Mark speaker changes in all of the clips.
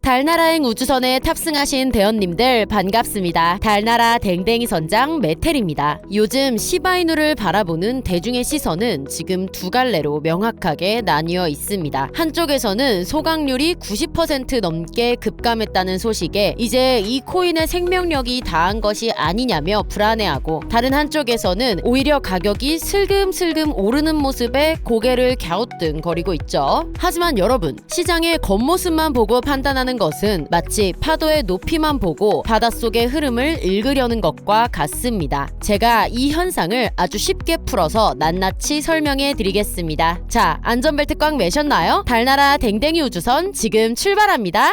Speaker 1: 달나라행 우주선에 탑승하신 대원님들 반갑습니다. 달나라 댕댕이 선장 메텔입니다. 요즘 시바이누를 바라보는 대중의 시선은 지금 두 갈래로 명확하게 나뉘어 있습니다. 한쪽에서는 소각률이 90% 넘게 급감했다는 소식에 이제 이 코인의 생명력이 다한 것이 아니냐며 불안해하고, 다른 한쪽에서는 오히려 가격이 슬금슬금 오르는 모습에 고개를 갸우뚱거리고 있죠. 하지만 여러분, 시장의 겉모습만 보고 판단하는 것은 마치 파도의 높이만 보고 바닷속의 흐름을 읽으려는 것과 같습니다. 제가 이 현상을 아주 쉽게 풀어서 낱낱이 설명해 드리겠습니다. 자, 안전벨트 꽉 매셨나요? 달나라 댕댕이 우주선 지금 출발합니다.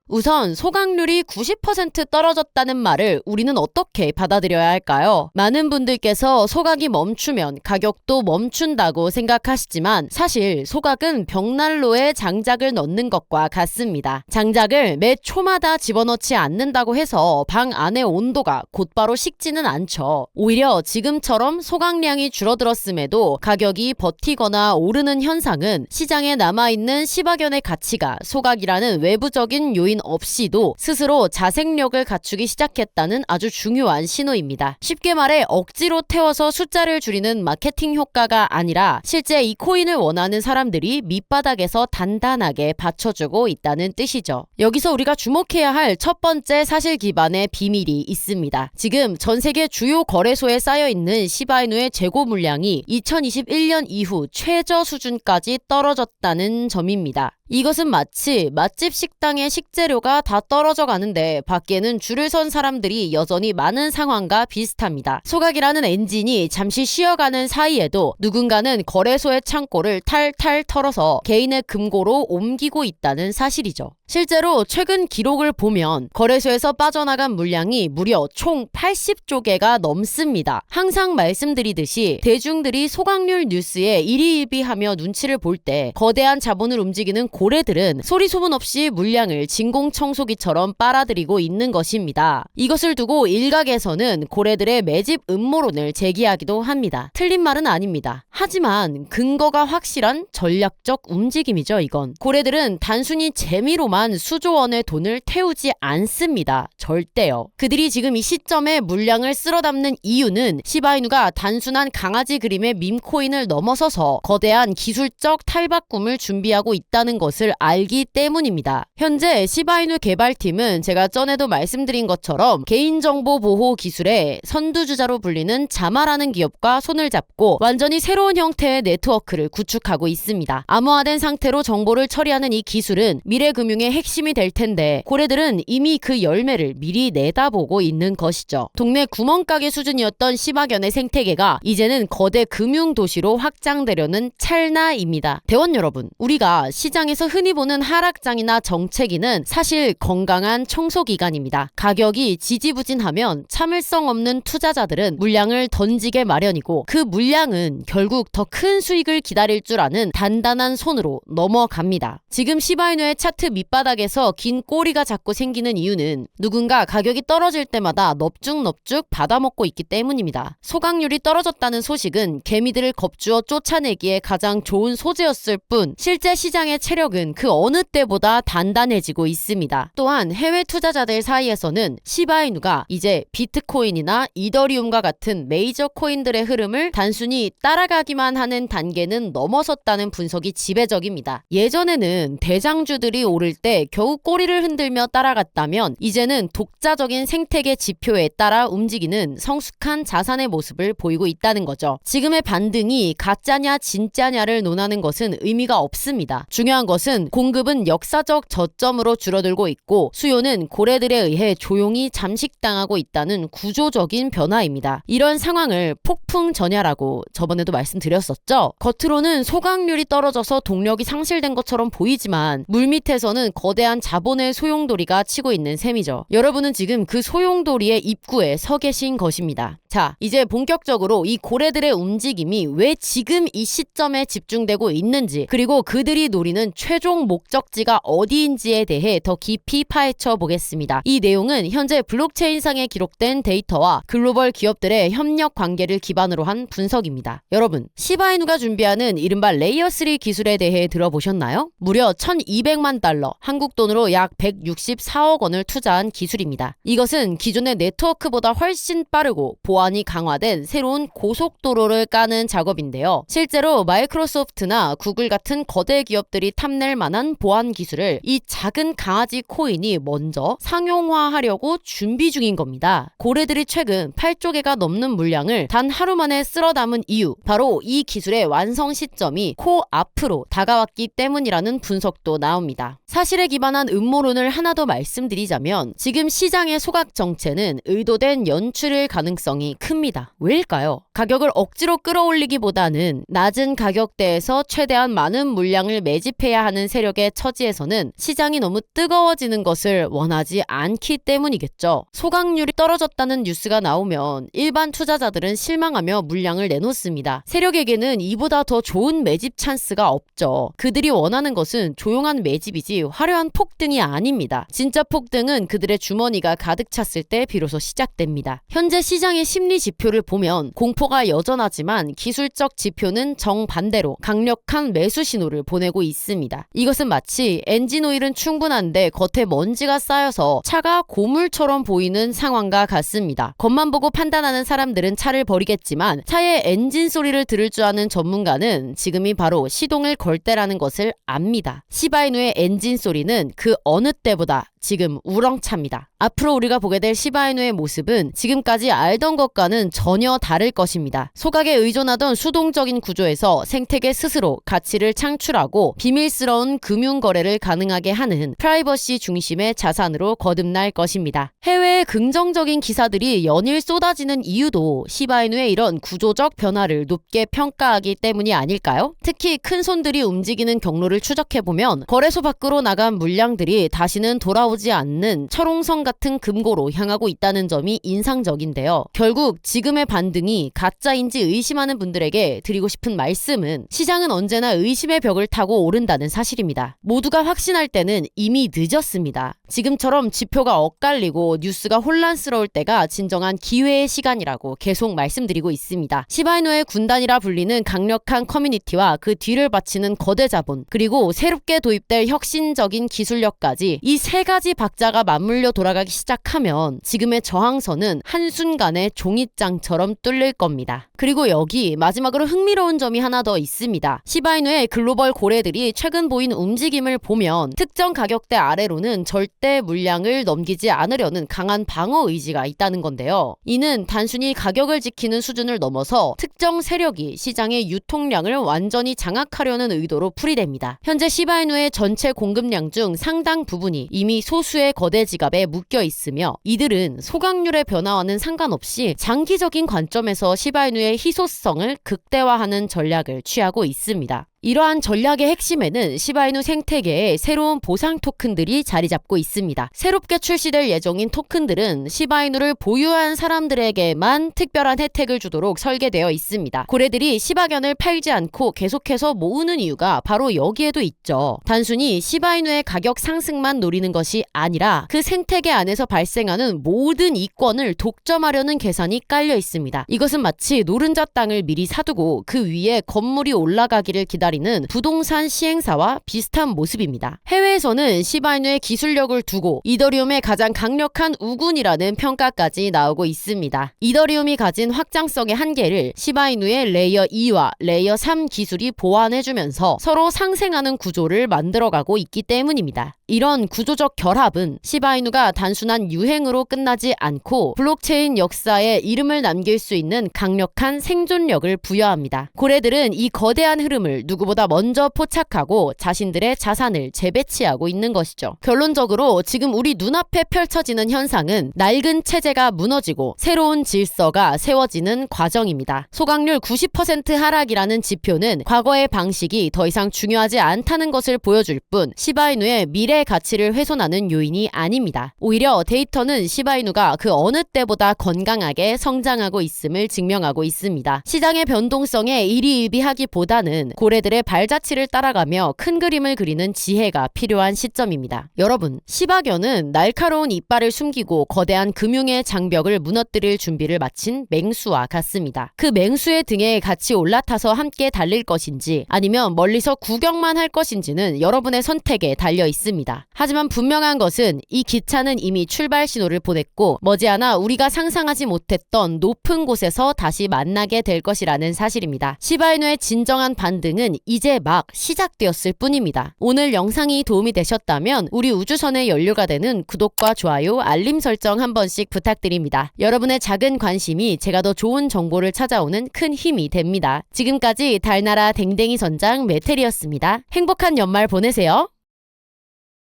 Speaker 1: 우선 소각률이 90% 떨어졌다는 말을 우리는 어떻게 받아들여야 할까요? 많은 분들께서 소각이 멈추면 가격도 멈춘다고 생각하시지만, 사실 소각은 벽난로에 장작을 넣는 것과 같습니다. 장작을 매 초마다 집어넣지 않는다고 해서 방 안의 온도가 곧바로 식지는 않죠. 오히려 지금처럼 소각량이 줄어들었음에도 가격이 버티거나 오르는 현상은 시장에 남아있는 시바견의 가치가 소각이라는 외부적인 요인 없이도 스스로 자생력을 갖추기 시작했다는 아주 중요한 신호입니다. 쉽게 말해 억지로 태워서 숫자를 줄이는 마케팅 효과가 아니라 실제 이 코인을 원하는 사람들이 밑바닥에서 단단하게 받쳐주고 있다는 뜻이죠. 여기서 우리가 주목해야 할 첫 번째 사실 기반의 비밀이 있습니다. 지금 전 세계 주요 거래소에 쌓여있는 시바이누의 재고 물량이 2021년 이후 최저 수준까지 떨어졌다는 점입니다. 이것은 마치 맛집 식당의 식재료가 다 떨어져 가는데 밖에는 줄을 선 사람들이 여전히 많은 상황과 비슷합니다. 소각이라는 엔진이 잠시 쉬어가는 사이에도 누군가는 거래소의 창고를 탈탈 털어서 개인의 금고로 옮기고 있다는 사실이죠. 실제로 최근 기록을 보면 거래소에서 빠져나간 물량이 무려 총 80조 개가 넘습니다. 항상 말씀드리듯이 대중들이 소각률 뉴스에 일희일비하며 눈치를 볼 때 거대한 자본을 움직이는 고래들은 소리 소문 없이 물량을 진공청소기처럼 빨아들이고 있는 것입니다. 이것을 두고 일각에서는 고래들의 매집 음모론을 제기하기도 합니다. 틀린 말은 아닙니다. 하지만 근거가 확실한 전략적 움직임이죠, 이건. 고래들은 단순히 재미로만 수조 원의 돈을 태우지 않습니다. 절대요. 그들이 지금 이 시점에 물량을 쓸어 담는 이유는 시바이누가 단순한 강아지 그림의 밈코인을 넘어서서 거대한 기술적 탈바꿈을 준비하고 있다는 것을 알기 때문입니다. 현재 시바이누 개발팀은 제가 전에도 말씀드린 것처럼 개인정보 보호 기술의 선두주자로 불리는 자마라는 기업과 손을 잡고 완전히 새로운 형태의 네트워크를 구축하고 있습니다. 암호화된 상태로 정보를 처리하는 이 기술은 미래 금융의 핵심이 될 텐데, 고래들은 이미 그 열매를 미리 내다보고 있는 것이죠. 동네 구멍가게 수준이었던 시바견의 생태계가 이제는 거대 금융 도시로 확장되려는 찰나입니다. 대원 여러분, 우리가 시장에서 흔히 보는 하락장이나 정체기는 사실 건강한 청소기간입니다. 가격이 지지부진하면 참을성 없는 투자자들은 물량을 던지게 마련이고, 그 물량은 결국 더 큰 수익을 기다릴 줄 아는 단단한 손으로 넘어갑니다. 지금 시바이누의 차트 밑바닥에서 긴 꼬리가 자꾸 생기는 이유는 누군가 가격이 떨어질 때마다 넙죽넙죽 받아먹고 있기 때문입니다. 소각률이 떨어졌다는 소식은 개미들을 겁주어 쫓아내기에 가장 좋은 소재였을 뿐, 실제 시장의 체력은 그 어느 때보다 단단해지고 있습니다. 또한 해외 투자자들 사이에서는 시바이누가 이제 비트코인이나 이더리움과 같은 메이저 코인들의 흐름을 단순히 따라가기만 하는 단계는 넘어섰다는 분석이 지배적입니다. 예전에는 대장주들이 오를 때 겨우 꼬리를 흔들며 따라갔다면, 이제는 독자적인 생태계 지표에 따라 움직이는 성숙한 자산의 모습을 보이고 있다는 거죠. 지금의 반등이 가짜냐 진짜냐를 논하는 것은 의미가 없습니다. 중요한 것은 공급은 역사적 저점으로 줄어들고 있고 수요는 고래들에 의해 조용히 잠식당하고 있다는 구조적인 변화입니다. 이런 상황을 폭풍 전야라고 저번에도 말씀드렸었죠. 겉으로는 소각률이 떨어져서 동력이 상실된 것처럼 보이지만 물밑에서는 거대한 자본의 소용돌이가 치고 있는 셈이죠. 여러분은 지금 그 소용돌이의 입구에 서 계신 것입니다. 자, 이제 본격적으로 이 고래들의 움직임이 왜 지금 이 시점에 집중되고 있는지, 그리고 그들이 노리는 최종 목적지가 어디인지에 대해 더 깊이 파헤쳐 보겠습니다. 이 내용은 현재 블록체인상에 기록된 데이터와 글로벌 기업들의 협력 관계를 기반으로 한 분석입니다. 여러분, 시바이누가 준비하는 이른바 레이어 3 기술에 대해 들어보셨나요? 무려 1200만 달러, 한국 돈으로 약 164억 원을 투자한 기술입니다. 이것은 기존의 네트워크보다 훨씬 빠르고 보안이 강화된 새로운 고속도로를 까는 작업인데요. 실제로 마이크로소프트나 구글 같은 거대 기업들이 탐낼 만한 보안 기술을 이 작은 강아지 코인이 먼저 상용화하려고 준비 중인 겁니다. 고래들이 최근 8조 개가 넘는 물량을 단 하루 만에 쓸어 담은 이유, 바로 이 기술의 완성 시점이 코앞으로 다가왔기 때문이라는 분석도 나옵니다. 사실에 기반한 음모론을 하나 더 말씀드리자면 지금 시장의 소각 정체는 의도된 연출일 가능성이 큽니다. 왜일까요? 가격을 억지로 끌어올리기보다는 낮은 가격대에서 최대한 많은 물량을 매집해야 하는 세력의 처지에서는 시장이 너무 뜨거워지는 것을 원하지 않기 때문이겠죠. 소각률이 떨어졌다는 뉴스가 나오면 일반 투자자들은 실망하며 물량을 내놓습니다. 세력에게는 이보다 더 좋은 매집 찬스가 없죠. 그들이 원하는 것은 조용한 매집이지 화려한 폭등이 아닙니다. 진짜 폭등은 그들의 주머니가 가득 찼을 때 비로소 시작됩니다. 현재 시장의 심리 지표를 보면 공포가 여전하지만 기술적 지표는 정반대로 강력한 매수 신호를 보내고 있습니다. 이것은 마치 엔진 오일은 충분한데 겉에 먼지가 쌓여서 차가 고물처럼 보이는 상황과 같습니다. 겉만 보고 판단하는 사람들은 차를 버리겠지만 차의 엔진 소리를 들을 줄 아는 전문가는 지금이 바로 시동을 걸 때라는 것을 압니다. 시바이누의 엔진 소리는 그 어느 때보다 지금 우렁찹니다. 앞으로 우리가 보게 될 시바이누의 모습은 지금까지 알던 것과는 전혀 다를 것입니다. 소각에 의존하던 수동적인 구조에서 생태계 스스로 가치를 창출하고 비밀스러운 금융 거래를 가능하게 하는 프라이버시 중심의 자산으로 거듭날 것입니다. 해외의 긍정적인 기사들이 연일 쏟아지는 이유도 시바이누의 이런 구조적 변화를 높게 평가하기 때문이 아닐까요? 특히 큰 손들이 움직이는 경로를 추적해보면 거래소 밖으로 나간 물량들이 다시는 돌아오지 않는 철옹성 같은 금고로 향하고 있다는 점이 인상적인데요. 결국 지금의 반등이 가짜인지 의심하는 분들에게 드리고 싶은 말씀은 시장은 언제나 의심의 벽을 타고 오른다는 사실입니다. 모두가 확신할 때는 이미 늦었습니다. 지금처럼 지표가 엇갈리고 뉴스가 혼란스러울 때가 진정한 기회의 시간이라고 계속 말씀드리고 있습니다. 시바이누의 군단이라 불리는 강력한 커뮤니티와 그 뒤를 바치는 거대 자본, 그리고 새롭게 도입될 혁신적인 기술력까지 이 세 가지 박자가 맞물려 돌아가기 시작하면 지금의 저항선은 한순간에 종잇장처럼 뚫릴 겁니다. 그리고 여기 마지막으로 흥미로운 점이 하나 더 있습니다. 시바이누의 글로벌 고래들이 최근 보인 움직임을 보면 특정 가격대 아래로는 절대 물량을 넘기지 않으려는 강한 방어 의지가 있다는 건데요. 이는 단순히 가격을 지키는 수준을 넘어서 특정 세력이 시장의 유통량을 완전히 장악하려는 의도로 풀이됩니다. 현재 시바이누의 전체 공급량 중 상당 부분이 이미 소수의 거대 지갑에 묶여 있으며 이들은 소각률의 변화와는 상관없이 장기적인 관점에서 시바이누의 희소성을 극대화하는 전략을 취하고 있습니다. 이러한 전략의 핵심에는 시바이누 생태계의 새로운 보상 토큰들이 자리 잡고 있습니다. 새롭게 출시될 예정인 토큰들은 시바이누를 보유한 사람들에게만 특별한 혜택을 주도록 설계되어 있습니다. 고래들이 시바견을 팔지 않고 계속해서 모으는 이유가 바로 여기에도 있죠. 단순히 시바이누의 가격 상승만 노리는 것이 아니라 그 생태계 안에서 발생하는 모든 이권을 독점하려는 계산이 깔려 있습니다. 이것은 마치 노른자 땅을 미리 사두고 그 위에 건물이 올라가기를 기다리는 부동산 시행사와 비슷한 모습입니다. 해외에서는 시바이누의 기술력을 두고 이더리움의 가장 강력한 우군이라는 평가까지 나오고 있습니다. 이더리움이 가진 확장성의 한계를 시바이누의 레이어 2와 레이어 3 기술이 보완해주면서 서로 상생하는 구조를 만들어가고 있기 때문입니다. 이런 구조적 결합은 시바이누가 단순한 유행으로 끝나지 않고 블록체인 역사에 이름을 남길 수 있는 강력한 생존력을 부여합니다. 고래들은 이 거대한 흐름을 누구보다 먼저 포착하고 자신들의 자산을 재배치하고 있는 것이죠. 결론적으로 지금 우리 눈앞에 펼쳐지는 현상은 낡은 체제가 무너지고 새로운 질서가 세워지는 과정입니다. 소각률 90% 하락이라는 지표는 과거의 방식이 더 이상 중요하지 않다는 것을 보여줄 뿐 시바이누의 미래 가치를 훼손하는 요인이 아닙니다. 오히려 데이터는 시바이누가 그 어느 때보다 건강하게 성장하고 있음을 증명하고 있습니다. 시장의 변동성에 일희일비하기보다는 고래들의 그들의 발자취를 따라가며 큰 그림을 그리는 지혜가 필요한 시점입니다. 여러분, 시바견은 날카로운 이빨을 숨기고 거대한 금융의 장벽을 무너뜨릴 준비를 마친 맹수와 같습니다. 그 맹수의 등에 같이 올라타서 함께 달릴 것인지 아니면 멀리서 구경만 할 것인지는 여러분의 선택에 달려 있습니다. 하지만 분명한 것은 이 기차는 이미 출발 신호를 보냈고 머지않아 우리가 상상하지 못했던 높은 곳에서 다시 만나게 될 것이라는 사실입니다. 시바이누의 진정한 반등은 이제 막 시작되었을 뿐입니다. 오늘 영상이 도움이 되셨다면 우리 우주선의 연료가 되는 구독과 좋아요, 알림 설정 한 번씩 부탁드립니다. 여러분의 작은 관심이 제가 더 좋은 정보를 찾아오는 큰 힘이 됩니다. 지금까지 달나라 댕댕이 선장 메텔이었습니다. 행복한 연말 보내세요.